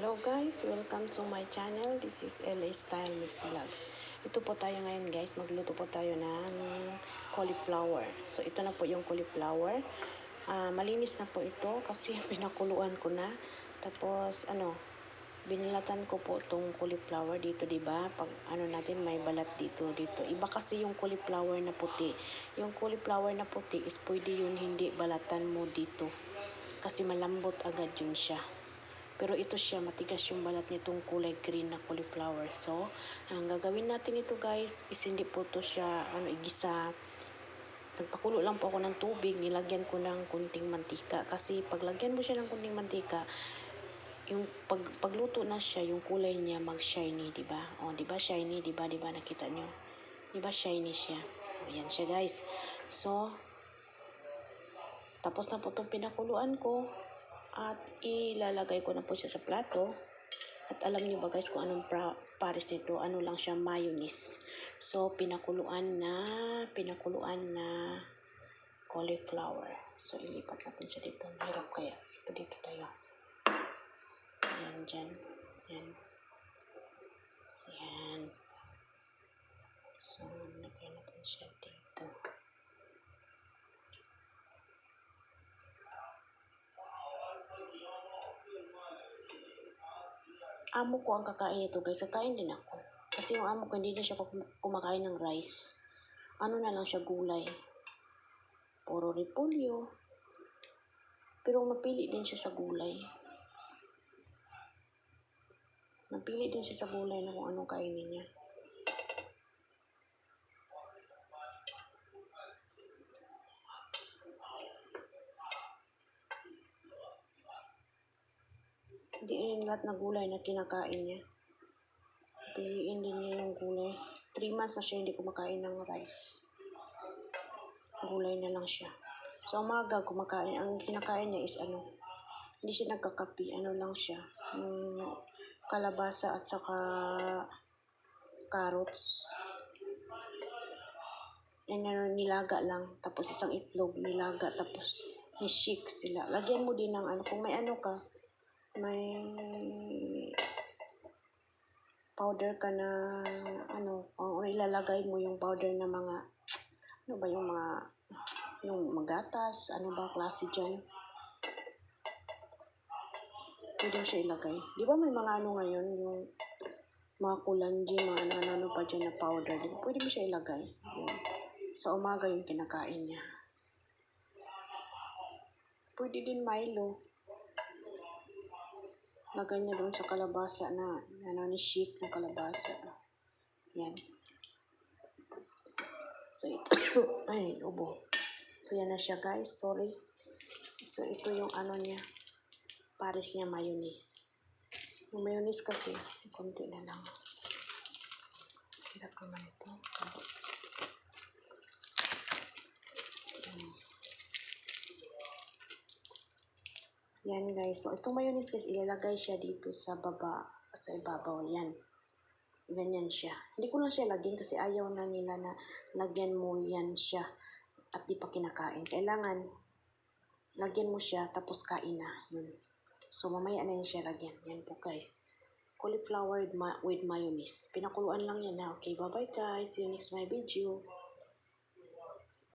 Hello guys, welcome to my channel. This is LA Style Mix Vlogs. Ito po tayo ngayon guys, magluto po tayo ng cauliflower. So ito na po yung cauliflower. Malinis na po ito kasi pinakuluan ko na. Tapos binilatan ko po itong cauliflower dito, 'di ba? Pag natin may balat dito. Iba kasi yung cauliflower na puti. Yung cauliflower na puti is pwede yun hindi balatan mo dito. Kasi malambot agad yun siya. Pero ito siya, matigas yung balat nitong kulay green na cauliflower. So, ang gagawin natin ito guys, is hindi po ito siya igisa. Nagpakulo lang po ako ng tubig, nilagyan ko ng kunting mantika. Kasi paglagyan mo siya ng kunting mantika, yung pagluto na siya, yung kulay niya mag-shiny, di ba? O, di ba shiny, di ba nakita nyo? Di ba shiny siya? O, yan siya guys. So, tapos na po itong pinakuluan ko. At ilalagay ko na po siya sa plato. At alam niyo ba guys kung anong pares nito? Ano lang siya, mayonnaise. So, pinakuluan na cauliflower. So, ilipat natin siya dito. Mahirap kaya. Ito dito tayo. Ayan, dyan. Ayan. Ayan. So, lagay natin siya dito. Amo ko ang kakain ito guys. Kakain din ako. Kasi yung amo ko hindi na siya kumakain ng rice. Ano na lang siya, gulay. Puro repolyo. Pero mapili din siya sa gulay. Mapili din siya sa gulay na kung anong kainin niya. Hindi yung lahat na gulay na kinakain niya. Piliin din niya yung gulay. 3 months na siya hindi kumakain ng rice. Gulay na lang siya. So, umaga kumakain. Ang kinakain niya is hindi siya nagkakapi. Lang siya. Kalabasa at saka carrots. Nilaga lang. Tapos isang itlog, nilaga. Tapos ni-shake sila. Lagyan mo din ng kung may ka, may powder ka na kung ilalagay mo yung powder na mga yung magatas, klase dyan. Pwede mo siya ilagay. Di ba may mga ngayon, yung mga kulanji, mga pa dyan na powder. Di ba? Pwede mo siya ilagay. Yun. Sa umaga yung kinakain niya. Pwede din Milo. Lagay niya doon sa kalabasa na ni-shake ng kalabasa. Yan. So, ito. Ay, ubo. So, yan na siya guys. Sorry. So, ito yung niya. Pares niya mayonnaise. Yung mayonnaise kasi, konti na lang. Hirap naman ito. Yan guys. So, itong mayonnaise guys, ilalagay siya dito sa baba, sa ibabaw. Yan. Ganyan siya. Hindi ko lang siya lagyan kasi ayaw na nila na lagyan mo yan siya at di pa kinakain. Kailangan, lagyan mo siya tapos kain na. Yun. So, mamaya na yan siya lagyan. Yan po guys. Cauliflower with mayonnaise. Pinakuluan lang yan na. Okay, bye-bye guys. See you next my video.